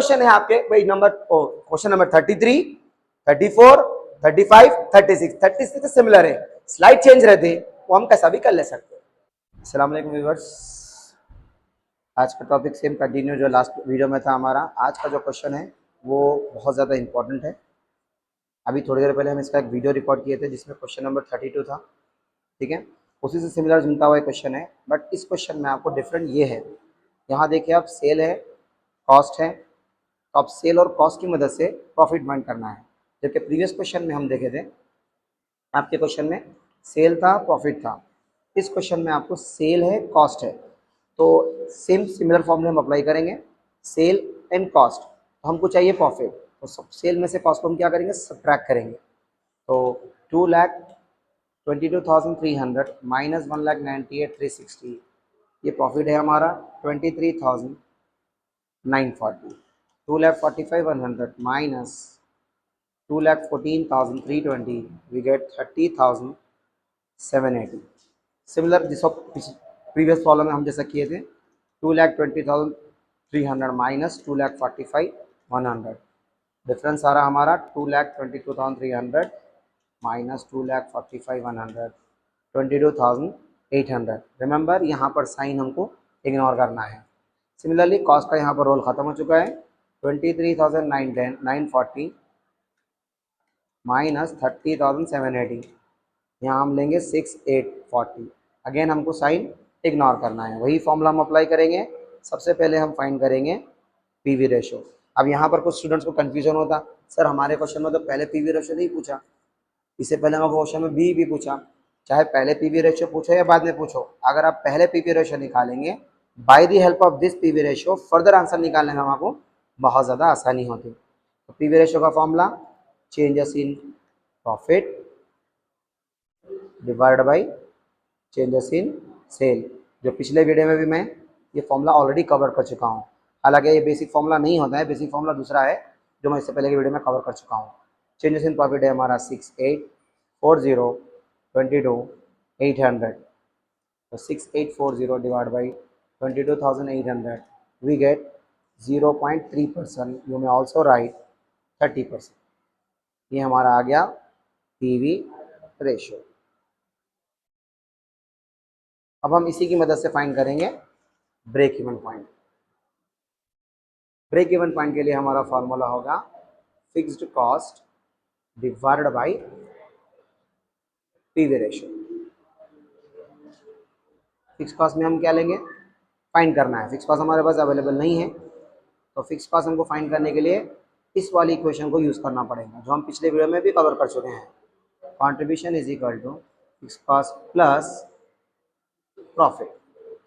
Question है आपके भाई क्वेश्चन नंबर 33, 34, 35, 36। 36 सिमिलर है, स्लाइड चेंज रहते वो हम कैसा भी कर ले सकते हैं। अस्सलाम वालेकुम व्यूअर्स, आज का टॉपिक सेम कंटिन्यू जो लास्ट वीडियो में था हमारा। आज का जो क्वेश्चन है वो बहुत ज़्यादा इंपॉर्टेंट है। अभी थोड़ी देर पहले हम इसका एक वीडियो रिकॉर्ड किए थे जिसमें क्वेश्चन नंबर 32 था, ठीक है। उसी से सिमिलर जुड़ता हुआ क्वेश्चन है, बट इस क्वेश्चन में आपको डिफरेंट ये है, यहाँ देखिए आप सेल है, कॉस्ट है, तो आप सेल और कॉस्ट की मदद से प्रॉफिट फाइंड करना है। जबकि प्रीवियस क्वेश्चन में हम देखे थे, आपके क्वेश्चन में सेल था, प्रॉफिट था। इस क्वेश्चन में आपको सेल है, कॉस्ट है, तो सेम सिमिलर फॉर्मूले हम अप्लाई करेंगे, सेल एंड कॉस्ट। तो हमको चाहिए प्रॉफिट, तो सब सेल में से कॉस्ट को हम क्या करेंगे, सब्ट्रैक्ट करेंगे। तो 2,22,300 माइनस 1,98,360, ये प्रॉफिट है हमारा 23,940। 2,45,100 माइनस 2,14,320, we get 30,780। सिमिलर जिस प्रीवियस प्रॉब्लम में हम जैसा किए थे, 2,20,300 माइनस 2,45,100, डिफरेंस आ रहा हमारा 2,22,300 माइनस 2,45,100, 22,800। रिमेंबर यहाँ पर साइन हमको इग्नोर करना है। सिमिलरली कॉस्ट का यहाँ पर रोल ख़त्म हो चुका है, 23,940 माइनस 30,780, यहाँ हम लेंगे 6,840। अगेन हमको साइन इग्नोर करना है, वही फॉर्मूला हम अप्लाई करेंगे। सबसे पहले हम फाइंड करेंगे पीवी रेशो। अब यहाँ पर कुछ स्टूडेंट्स को कन्फ्यूजन होता, सर हमारे क्वेश्चन में तो पहले पीवी रेशो नहीं पूछा, इससे पहले हमारे क्वेश्चन में बी भी पूछा। चाहे पहले पीवी रेशो पूछो या बाद में पूछो, अगर आप पहले पीवी रेशो निकालेंगे, by the help of this PV ratio further answer निकालने में आपको बहुत ज़्यादा आसानी होती। तो पीवी रेशो का formula, changes in profit divide by changes in sale. जो पिछले वीडियो में भी मैं ये फॉर्मूला ऑलरेडी कवर कर चुका हूँ। हालांकि ये बेसिक फॉर्मूला नहीं होता है, बेसिक फॉर्मूला दूसरा है जो मैं इससे पहले की वीडियो में कवर कर चुका हूँ। चेंजेस इन प्रॉफिट है हमारा 6,840 22,800, तो 6,840 divide by 22,800, we get 0.3%, you may also write 30%। ये हमारा आ गया पीवी रेशो। अब हम इसी की मदद से फाइंड करेंगे break even point. Break even point के लिए हमारा फॉर्मूला होगा fixed cost divided by PV ratio. Fix cost में हम क्या लेंगे, फाइंड करना है। फिक्स कॉस्ट हमारे पास अवेलेबल नहीं है, तो फिक्स कॉस्ट हमको फाइंड करने के लिए इस वाली इक्वेशन को यूज़ करना पड़ेगा जो हम पिछले वीडियो में भी कवर कर चुके हैं। Contribution is equal to fix cost plus profit.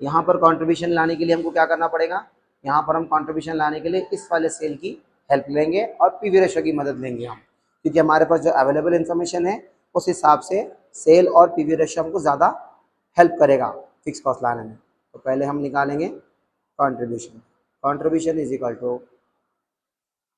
यहाँ पर कंट्रीब्यूशन लाने के लिए हमको क्या करना पड़ेगा, यहाँ पर हम कंट्रीब्यूशन लाने के लिए इस वाले सेल की हेल्प लेंगे और पीवी रेशो की मदद लेंगे हम, क्योंकि हमारे पास जो अवेलेबल इन्फॉर्मेशन है उस हिसाब से सेल और पीवी रेशो हमको ज़्यादा हेल्प करेगा फिक्स कॉस्ट लाने में। तो पहले हम निकालेंगे contribution. Contribution is equal to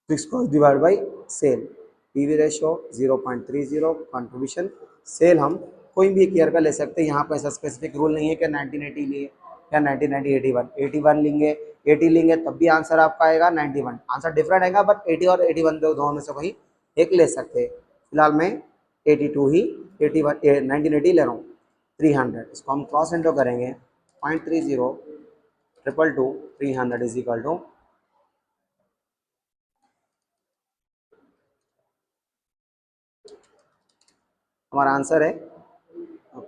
fix cost divide by sale, PV ratio 0.30, contribution sale हम कोई भी एक ईयर का ले सकते हैं। यहाँ पर ऐसा स्पेसिफिक रूल नहीं है कि 1980 लिए या 1990 81 81 लेंगे, 80 लेंगे तब भी आंसर आपका आएगा 91। आंसर डिफरेंट आएगा, बट 80 और 81 दोनों में से कोई एक ले सकते हैं। फिलहाल मैं 82 ही 81 1980 ले रहा हूँ। 300 इसको हम क्रॉस इंटू करेंगे, 0.30 222 300 इज इक्वल टू, हमारा आंसर है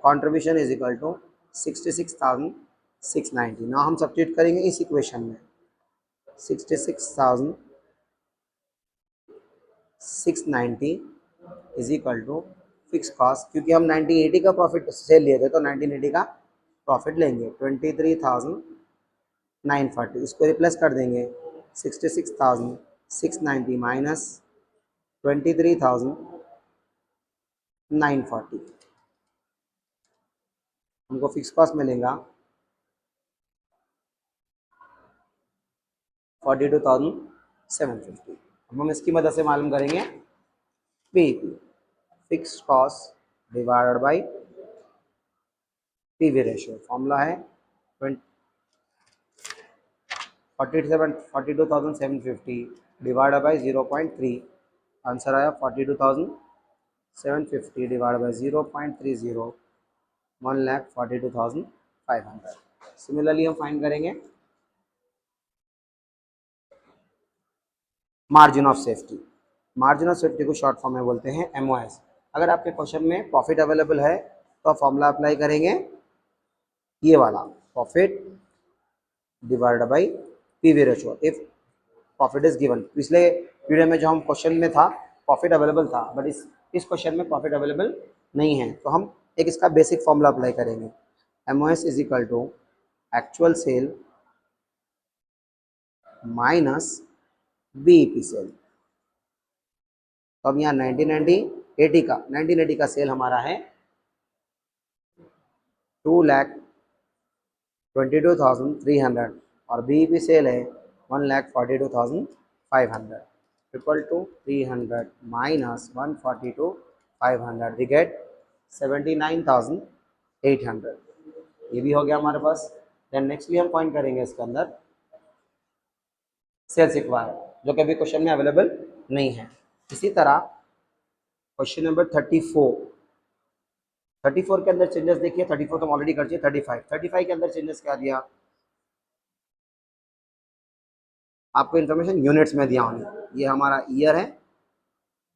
कंट्रीब्यूशन इज इक्वल टू 66,690। ना हम सब्स्टिट्यूट करेंगे इस इक्वेशन में 66,690 is equal to fix cost, क्योंकि हम 1980 का प्रॉफिट सेल लिए थे तो 1980 का प्रॉफिट लेंगे 23,940। इसको रिप्लेस कर देंगे 66,690 माइनस 23,940, हमको फिक्स कॉस्ट मिलेगा 42,750। अब हम इसकी मदद से मालूम करेंगे PV, fix cost divided by PV ratio. Formula है 42,750 डिवाइड बाई 0.3, आंसर आया 42,750 डिवाइड बाई 0.30, 1,42,500। सिमिलरली हम फाइंड करेंगे margin of safety. Margin of safety को शॉर्ट फॉर्म में बोलते हैं MOS। अगर आपके क्वेश्चन में प्रॉफिट अवेलेबल है तो आप फॉर्मूला अप्लाई करेंगे ये वाला, profit divided by PV ratio if profit is given. पिछले वीडियो में जो हम क्वेश्चन में था प्रॉफिट अवेलेबल था, बट इस क्वेश्चन में प्रॉफिट अवेलेबल नहीं है, तो हम एक इसका बेसिक फॉर्मूला अप्लाई करेंगे। MOS is equal to actual sale minus BEP sale. तो अब यहाँ 1980 का सेल हमारा है 2,22,300 और BEP सेल है 1,42,500 equal to 300 minus 142,500 we get 79,800। ये भी हो गया हमारे पास। देन नेक्स्टली हम पॉइंट करेंगे इसके अंदर सेल्स रिक्वायर्ड, जो कि अभी क्वेश्चन में अवेलेबल नहीं है। इसी तरह क्वेश्चन नंबर 34 के अंदर चेंजेस देखिए। 34 तो हम ऑलरेडी कर चुके। 35 के अंदर चेंजेस क्या दिया आपको, इन्फॉर्मेशन यूनिट्स में दिया होंगे। ये हमारा ईयर है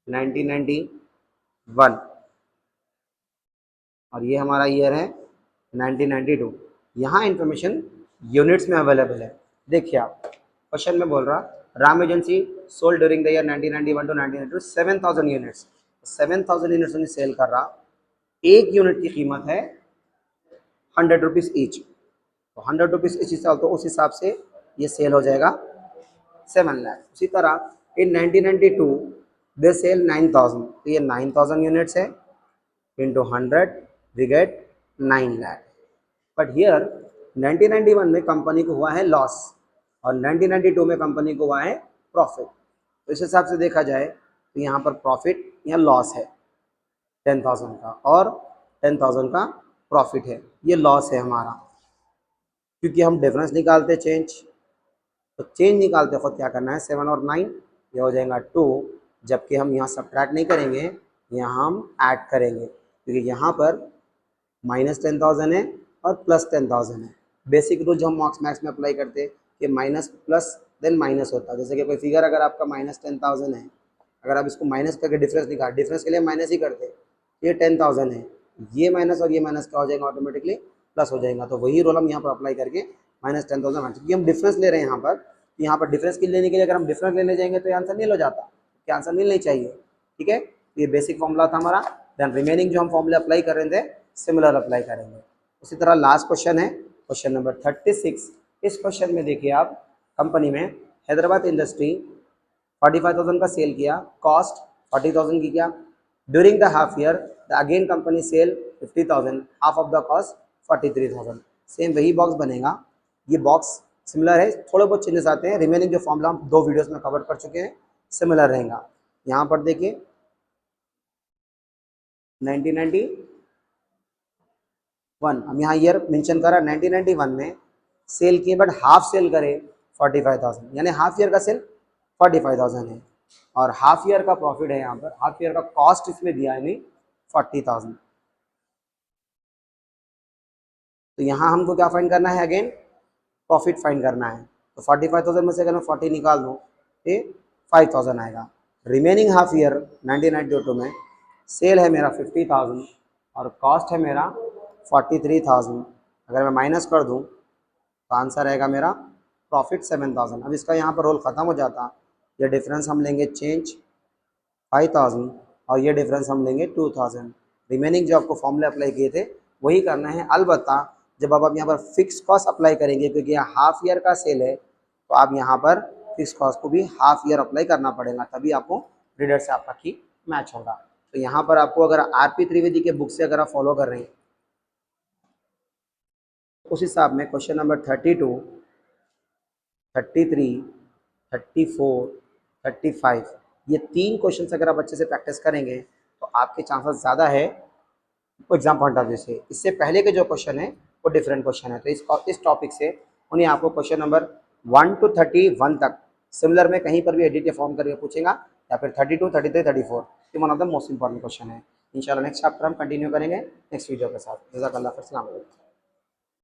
1991 और ये हमारा ईयर है 1992। यहाँ इन्फॉर्मेशन यूनिट्स में अवेलेबल है। देखिए आप क्वेश्चन में बोल रहा Ram agency sold during the year 1991 to 1992 7,000 units. 7,000 units उन्हें सेल कर रहा। एक यूनिट की कीमत है 100 रुपीज़ ईच, तो 100 रुपीज़ ईच साल, तो उस हिसाब से ये सेल हो जाएगा 7 लाख। उसी तरह इन 1992 दे सेल 9,000, तो ये 9,000 यूनिट्स है into 100 we get 9 lakh. But here 1991 में कंपनी को हुआ है लॉस और 1992 में कंपनी को हुआ है प्रॉफिट। तो इस हिसाब से देखा जाए तो यहाँ पर प्रॉफिट या लॉस है 10,000 का और 10,000 का प्रॉफिट है, ये लॉस है हमारा। क्योंकि हम डिफरेंस निकालते चेंज, तो चेंज निकालते खुद क्या करना है 7 और 9 ये हो जाएगा 2, जबकि हम यहाँ सब्ट्रैक्ट नहीं करेंगे, यहाँ हम ऐड करेंगे, क्योंकि यहाँ पर माइनस 10,000 है और प्लस 10,000 है। बेसिक रूल जो हम मार्क्स मैथ्स में अप्लाई करते हैं कि माइनस प्लस देन माइनस होता है। जैसे कि कोई फिगर अगर आपका माइनस 10,000 है, अगर आप इसको माइनस करके डिफरेंस निकाल, डिफरेंस के लिए माइनस ही करते, ये 10,000 है, ये माइनस और ये माइनस क्या हो जाएगा ऑटोमेटिकली प्लस हो जाएगा। तो वही रूल हम यहाँ पर अप्लाई करके माइनस 10,000, क्योंकि हम डिफरेंस ले रहे हैं यहाँ पर डिफरेंस की लेने के लिए अगर हम डिफरेंस लेने जाएंगे तो ये आंसर नील हो जाता, कि आंसर नील नहीं चाहिए। ठीक है, ये बेसिक फॉर्मूला था हमारा। देन रिमेनिंग जो हम फॉर्मूले अप्लाई कर रहे थे सिमिलर अप्लाई करेंगे। उसी तरह लास्ट क्वेश्चन है क्वेश्चन नंबर 36। इस क्वेश्चन में देखिए आप, कंपनी में हैदराबाद इंडस्ट्री 45,000 का सेल किया, कॉस्ट 40,000 की किया। During the half year the again company sale 50,000, half of the cost 43,000। Same वही बॉक्स बनेगा, ये बॉक्स सिमिलर है, थोड़े बहुत चेंजेस आते हैं। रिमेनिंग जो फॉर्मूला हम 2 वीडियोस में कवर कर चुके हैं सिमिलर रहेगा। यहाँ पर देखिए 1991 हम यहाँ ईयर मेंशन करा, 1991 में सेल किए बट हाफ सेल करे 45,000, यानी हाफ ईयर का सेल 45,000 है और हाफ ईयर का प्रॉफिट है। यहाँ पर हाफ ईयर का कॉस्ट इसमें दिया है नहीं 40,000। तो यहाँ हमको क्या फाइंड करना है, अगेन प्रॉफिट फाइंड करना है। तो 45,000 में से अगर मैं 40 निकाल दूँ तो 5,000 आएगा। रिमेनिंग हाफ ईयर 1992 में सेल है मेरा 50,000 और कॉस्ट है मेरा 43,000। अगर मैं माइनस कर दूं तो आंसर आएगा मेरा प्रॉफिट 7,000। अब इसका यहाँ पर रोल ख़त्म हो जाता, ये डिफरेंस हम लेंगे चेंज 5,000 और ये डिफरेंस हम लेंगे 2,000। रिमेनिंग जो आपको फॉर्मूले अप्लाई किए थे वही करना है। अलबत्ता जब आप यहाँ पर फिक्स कॉस्ट अप्लाई करेंगे, क्योंकि यहाँ हाफ ईयर का सेल है, तो आप यहाँ पर फिक्स कॉस्ट को भी हाफ ईयर अप्लाई करना पड़ेगा, तभी आपको रीडर से आपका की मैच होगा। तो यहाँ पर आपको अगर आरपी त्रिवेदी के बुक से अगर आप फॉलो कर रहे हैं उस हिसाब में क्वेश्चन नंबर 32, 33, 34, 35 ये 3 क्वेश्चन अगर आप अच्छे से प्रैक्टिस करेंगे तो आपके चांसेस ज़्यादा है एग्जाम पॉइंट ऑफ व्यू से। इससे पहले के जो क्वेश्चन है वो डिफरेंट क्वेश्चन है, तो इस टॉपिक से उन्हें आपको क्वेश्चन नंबर 1 to 31 तक सिमिलर में कहीं पर भी एडिट या फॉर्म करके पूछेगा, या फिर 32, 33, 34, ये one of the most important question है। इंशाल्लाह नेक्स्ट चैप्टर हम कंटिन्यू करेंगे नेक्स्ट वीडियो के साथ। जज़ाकल्लाह खैर, अस्सलाम वालेकुम।